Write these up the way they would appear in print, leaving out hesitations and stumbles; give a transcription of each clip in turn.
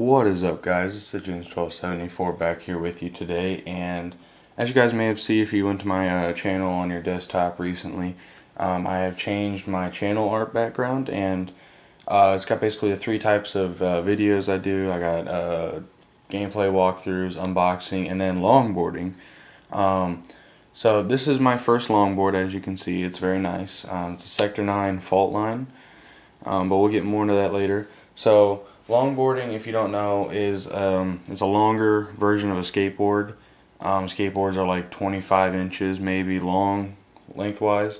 What is up, guys? It's the Junes 1274 back here with you today, and as you guys may have seen if you went to my channel on your desktop recently, I have changed my channel art background, and it's got basically the three types of videos I do. I got gameplay walkthroughs, unboxing, and then longboarding. So this is my first longboard. As you can see, it's very nice. It's a Sector 9 Faultline, but we'll get more into that later. So longboarding, if you don't know, is it's a longer version of a skateboard. Skateboards are like 25 inches maybe long lengthwise.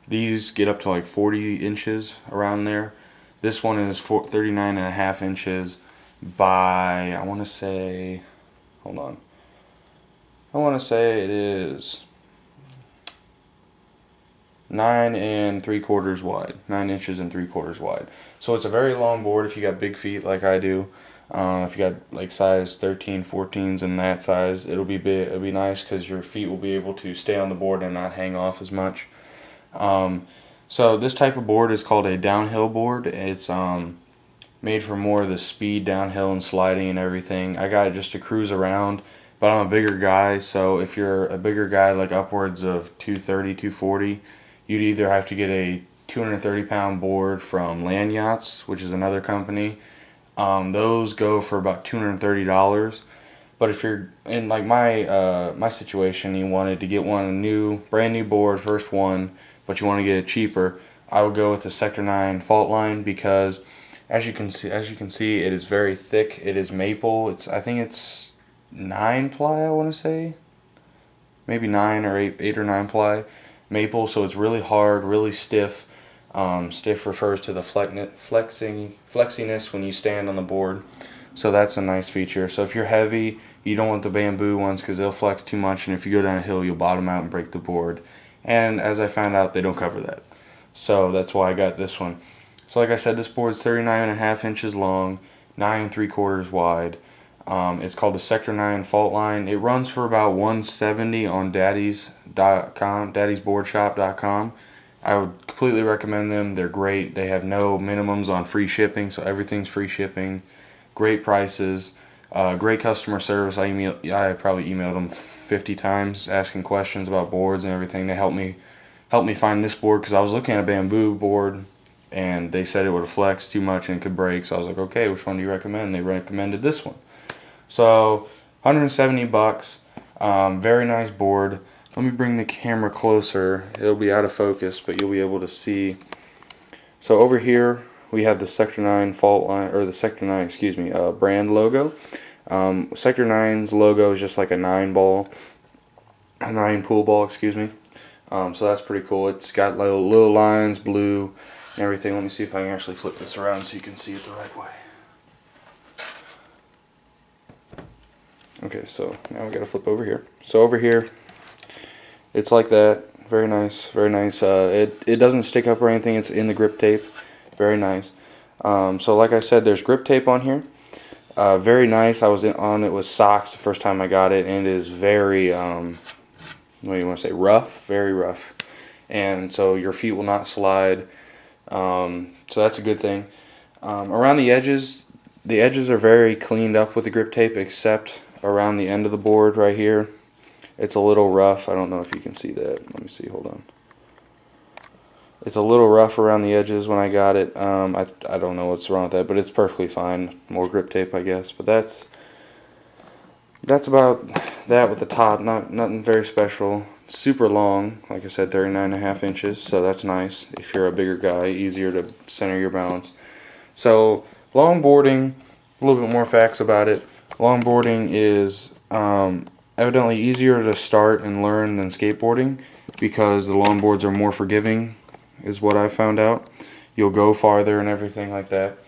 These get up to like 40 inches around there. This one is 39.5 inches by, I want to say, hold on, I want to say it is 9 3/4 wide, 9 inches and 3/4 wide. So it's a very long board if you got big feet like I do. If you got like size 13, 14s and that size, it'll be big. It'll be nice because your feet will be able to stay on the board and not hang off as much. So this type of board is called a downhill board. It's made for more of the speed downhill and sliding and everything. I got it just to cruise around, but I'm a bigger guy, so if you're a bigger guy like upwards of 230, 240, you'd either have to get a 230-pound board from Land Yachts, which is another company. Those go for about $230. But if you're in like my situation, you wanted to get one brand new board, first one, but you want to get it cheaper, I would go with the Sector 9 Faultline because as you can see, it is very thick. It is maple. I think it's 9 ply, I want to say, maybe 9 or 8 or 9 ply maple. So it's really hard, really stiff. Stiff refers to the flexiness when you stand on the board. So that's a nice feature. So if you're heavy, you don't want the bamboo ones because they'll flex too much, and if you go down a hill, you'll bottom out and break the board. And as I found out, they don't cover that. So that's why I got this one. So like I said, this board's 39.5 inches long, 9 3/4 wide. It's called the Sector 9 Faultline. It runs for about $170 on daddysboardshop.com. I would completely recommend them. They're great. They have no minimums on free shipping, so everything's free shipping. Great prices, great customer service. I probably emailed them 50 times asking questions about boards and everything. They helped me find this board because I was looking at a bamboo board and they said it would flex too much and could break. So I was like, okay, which one do you recommend? They recommended this one. So $170. Very nice board. Let me bring the camera closer. It'll be out of focus, but you'll be able to see. So over here we have the Sector 9 Faultline, or the Sector 9, excuse me, brand logo. Sector 9's logo is just like a 9 pool ball, excuse me. So that's pretty cool. It's got little lines, blue, and everything. Let me see if I can actually flip this around so you can see it the right way. Okay, so now we gotta flip over here. So over here, it's like that. Very nice, very nice. It doesn't stick up or anything. It's in the grip tape. Very nice. So like I said, there's grip tape on here. Very nice. I was on it with socks the first time I got it, and it is very, what do you want to say, rough? Very rough. And so your feet will not slide. So that's a good thing. Around the edges are very cleaned up with the grip tape, except around the end of the board right here. It's a little rough. I don't know if you can see that. Let me see. Hold on. It's a little rough around the edges when I got it. I don't know what's wrong with that, but it's perfectly fine. More grip tape, I guess. But that's about that with the top. Nothing very special. Super long. Like I said, 39.5 inches. So that's nice. If you're a bigger guy, easier to center your balance. So longboarding, a little bit more facts about it. Longboarding is evidently easier to start and learn than skateboarding because the longboards are more forgiving, is what I found out. You'll go farther and everything like that.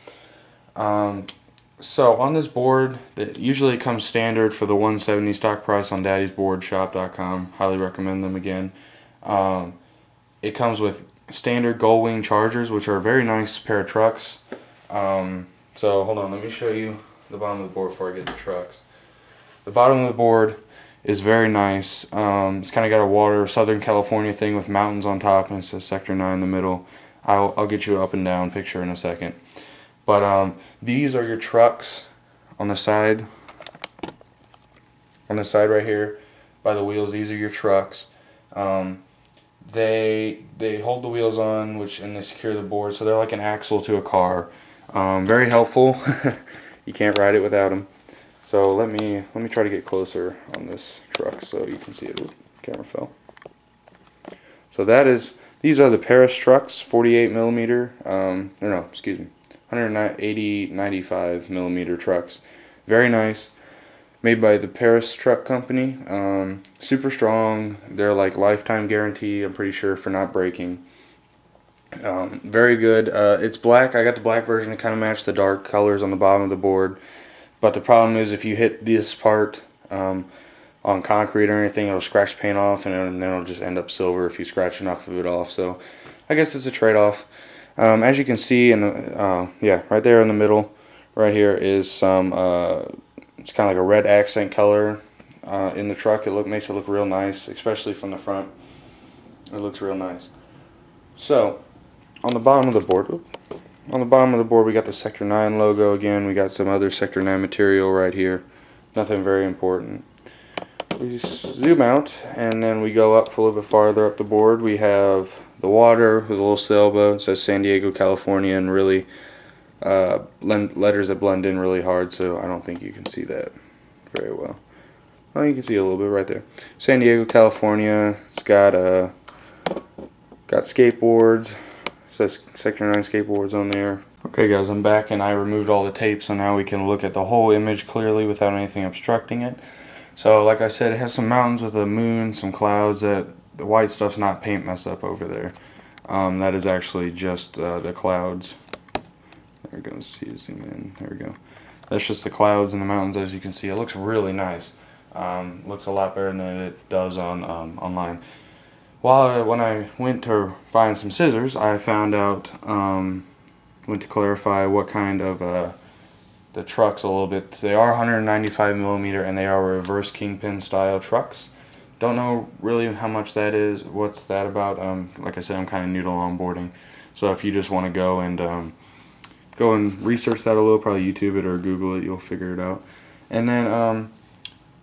So on this board, it usually comes standard for the $170 stock price on daddysboardshop.com. Highly recommend them again. It comes with standard gull wing chargers, which are a very nice pair of trucks. So hold on, let me show you the bottom of the board before I get to the trucks. The bottom of the board is very nice. It's kind of got a Southern California thing with mountains on top, and it says Sector 9 in the middle. I'll get you an up and down picture in a second. But these are your trucks on the side. On the side right here, by the wheels, these are your trucks. They hold the wheels on, and they secure the board, so they're like an axle to a car. Very helpful. You can't ride it without them. So let me try to get closer on this truck so you can see it. Ooh, camera fell. So these are the Paris trucks, 48 millimeter. No, excuse me, 95 millimeter trucks. Very nice. Made by the Paris Truck Company. Super strong. They're like lifetime guarantee, I'm pretty sure, for not breaking. Very good. It's black. I got the black version to kind of match the dark colors on the bottom of the board. But the problem is if you hit this part on concrete or anything, it'll scratch paint off, and then it'll just end up silver if you scratch enough of it off. So I guess it's a trade-off. As you can see, right there in the middle, right here is some. It's kind of like a red accent color in the truck. Makes it look real nice, especially from the front. It looks real nice. So on the bottom of the board, we got the Sector 9 logo again. We got some other Sector 9 material right here. Nothing very important. We zoom out, and then we go up a little bit farther up the board. We have the water with a little sailboat. It says San Diego, California, and really letters that blend in really hard, so I don't think you can see that very well. Well, you can see a little bit right there. San Diego, California. It's got skateboards. It says Sector 9 skateboards on there. Okay guys, I'm back and I removed all the tape, so now we can look at the whole image clearly without anything obstructing it. So like I said, it has some mountains with a moon, some clouds. That the white stuff's not paint mess up over there. That is actually just the clouds. There we go, see, zoom in, there we go. That's just the clouds and the mountains, as you can see. It looks really nice. Looks a lot better than it does on online. When I went to find some scissors, I found out, went to clarify what kind of the trucks a little bit. They are 195 millimeter and they are reverse kingpin style trucks. Don't know really how much that is, what's that about. Like I said, I'm kind of new to longboarding, so if you just want to go and research that a little, probably YouTube it or Google it, you'll figure it out. And then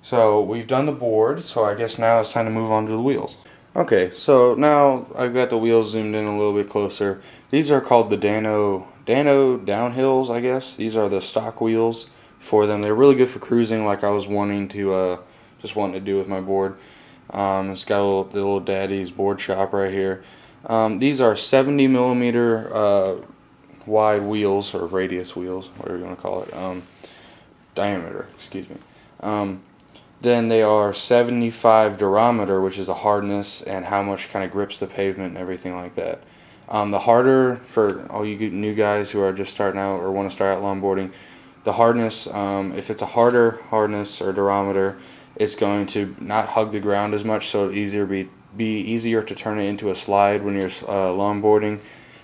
so we've done the board, so I guess now it's time to move on to the wheels. Okay, so now I've got the wheels zoomed in a little bit closer. These are called the Dano Downhills, I guess. These are the stock wheels for them. They're really good for cruising, like I was wanting to do with my board. It's got the little daddy's board shop right here. These are 70 millimeter wide wheels, or radius wheels, whatever you want to call it, diameter, excuse me. Then they are 75 durometer, which is the hardness and how much kind of grips the pavement and everything like that. The harder, for all you new guys who are just starting out or want to start out longboarding, the hardness, if it's a harder hardness or durometer, it's going to not hug the ground as much, so it'll be easier to turn it into a slide when you're longboarding,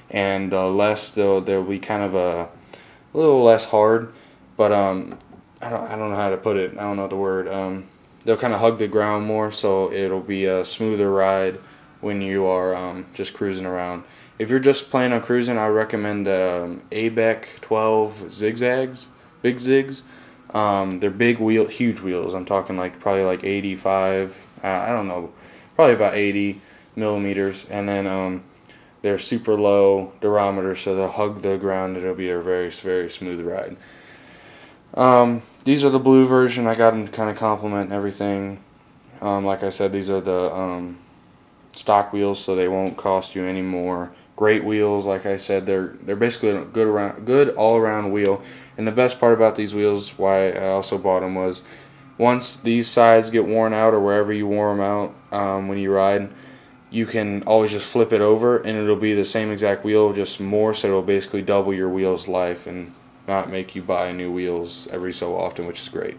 and they'll be kind of a little less hard, but I don't know how to put it. I don't know the word. They'll kind of hug the ground more, so it'll be a smoother ride when you are just cruising around. If you're just planning on cruising, I recommend ABEC 12 zigzags, big zigs. They're huge wheels. I'm talking probably like 85. I don't know, probably about 80 millimeters, and then they're super low durometer, so they'll hug the ground. It'll be a very, very smooth ride. These are the blue version. I got them to kind of complement everything. Like I said, these are the stock wheels, so they won't cost you any more. Great wheels, like I said, they're basically a good all-around wheel. And the best part about these wheels, why I also bought them, was once these sides get worn out, or wherever you wore them out when you ride, you can always just flip it over and it'll be the same exact wheel, just more, so it'll basically double your wheel's life and not make you buy new wheels every so often, which is great.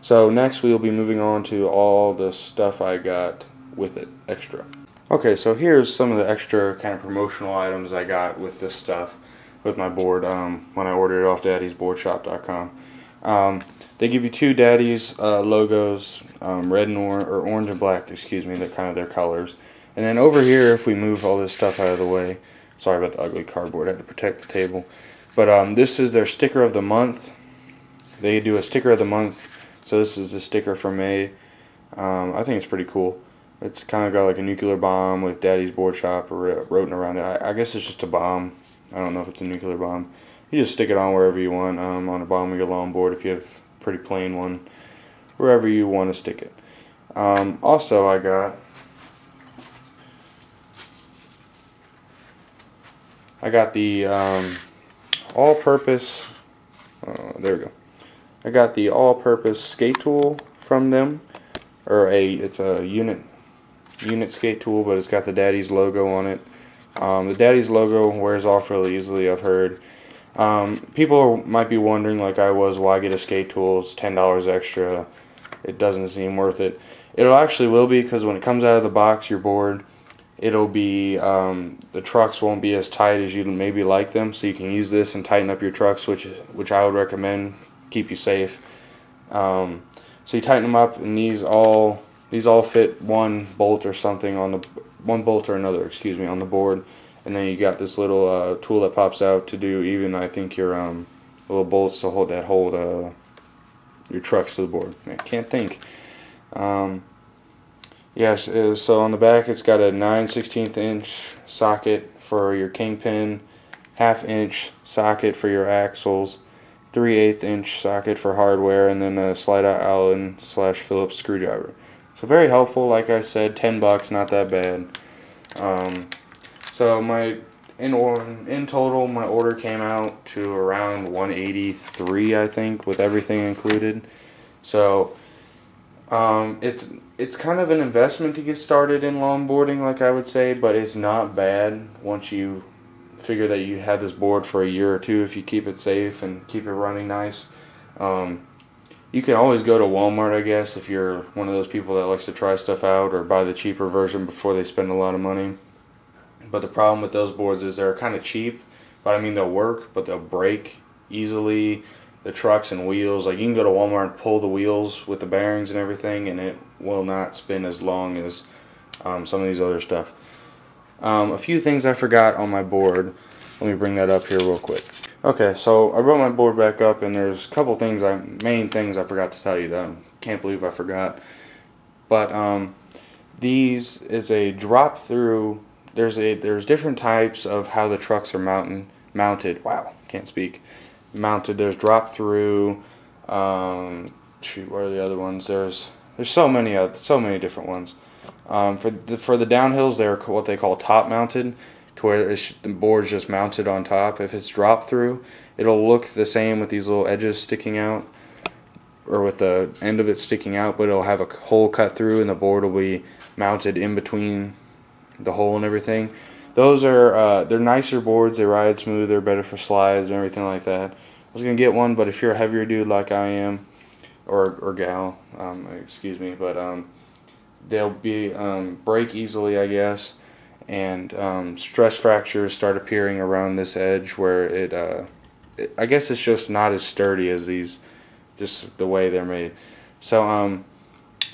So next we'll be moving on to all the stuff I got with it extra. Okay, so here's some of the extra kind of promotional items I got with this stuff, with my board, when I ordered it off daddysboardshop.com. They give you two Daddy's logos, red and orange and black, excuse me, they're kind of their colors. And then over here, if we move all this stuff out of the way, sorry about the ugly cardboard, I had to protect the table. But this is their sticker of the month. They do a sticker of the month. So this is the sticker for May. I think it's pretty cool. It's kind of got like a nuclear bomb with Daddy's Board Shop written around it. I guess it's just a bomb. I don't know if it's a nuclear bomb. You just stick it on wherever you want, on the bottom of your longboard if you have a pretty plain one, wherever you want to stick it. Also, I got the all-purpose. There we go. I got the all-purpose skate tool from them, or it's a unit skate tool, but it's got the Daddy's logo on it. The Daddy's logo wears off really easily, I've heard. People might be wondering, like I was, why get a skate tool? It's $10 extra. It doesn't seem worth it. It actually will be, because when it comes out of the box, your board, it'll be, the trucks won't be as tight as you'd maybe like them, so you can use this and tighten up your trucks, which I would recommend, keep you safe. So you tighten them up, and these all fit one bolt or something on one bolt or another, excuse me, on the board, and then you got this little tool that pops out to do even, I think, your little bolts to hold your trucks to the board. I can't think. Yes, so on the back it's got a 9/16 inch socket for your kingpin, 1/2 inch socket for your axles, 3/8 inch socket for hardware, and then a slide out Allen / Phillips screwdriver. So very helpful, like I said, $10, not that bad. So in total, my order came out to around $183, I think, with everything included. So it's kind of an investment to get started in longboarding, like I would say, but it's not bad once you figure that you have this board for a year or two if you keep it safe and keep it running nice. You can always go to Walmart, I guess, if you're one of those people that likes to try stuff out, or buy the cheaper version before they spend a lot of money. But the problem with those boards is they're kind of cheap, but I mean they'll work, but they'll break easily. The trucks and wheels, like you can go to Walmart and pull the wheels with the bearings and everything, and it will not spin as long as some of these other stuff. A few things I forgot on my board. Let me bring that up here real quick. Okay, so I brought my board back up, and there's a couple things, main things I forgot to tell you that I can't believe I forgot. But these is a drop through. There's different types of how the trucks are mounted. Wow, can't speak. Mounted. There's drop through. Shoot, what are the other ones? There's so many different ones. For the downhills, they're what they call top mounted, to where the board's just mounted on top. If it's drop through, it'll look the same with these little edges sticking out, or with the end of it sticking out, but it'll have a hole cut through, and the board will be mounted in between the hole and everything. Those are they're nicer boards. They ride smooth. They're better for slides and everything like that. I was gonna get one, but if you're a heavier dude like I am, or gal, excuse me, but they'll be break easily, I guess, and stress fractures start appearing around this edge where I guess it's just not as sturdy as these, just the way they're made. So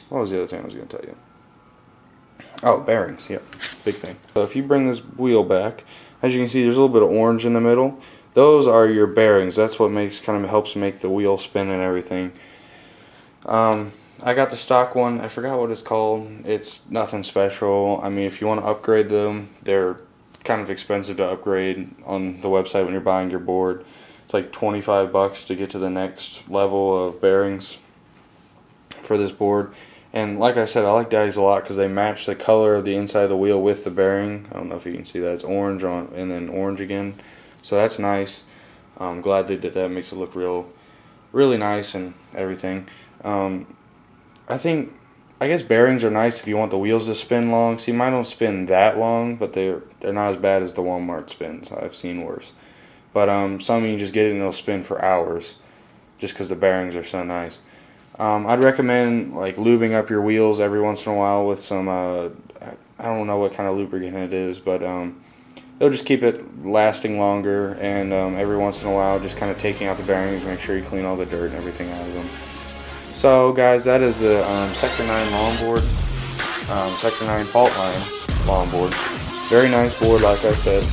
what was the other thing I was gonna tell you? Oh, bearings, yep, big thing. So if you bring this wheel back, as you can see, there's a little bit of orange in the middle. Those are your bearings. That's what helps make the wheel spin and everything. I got the stock one. I forgot what it's called. It's nothing special. I mean, if you want to upgrade them, they're kind of expensive to upgrade on the website when you're buying your board. It's like $25 to get to the next level of bearings for this board. And like I said, I like Daddy's a lot because they match the color of the inside of the wheel with the bearing. I don't know if you can see that. It's orange on and then orange again. So that's nice. I'm glad they did that. It makes it look really nice and everything. I guess bearings are nice if you want the wheels to spin long. See, mine don't spin that long, but they're not as bad as the Walmart spins. I've seen worse. But some you can just get it and it'll spin for hours just because the bearings are so nice. I'd recommend like lubing up your wheels every once in a while with some, I don't know what kind of lubricant it is, but it'll just keep it lasting longer, and every once in a while just kind of taking out the bearings, make sure you clean all the dirt and everything out of them. So guys, that is the Sector 9 longboard, Sector 9 Faultline longboard. Very nice board, like I said.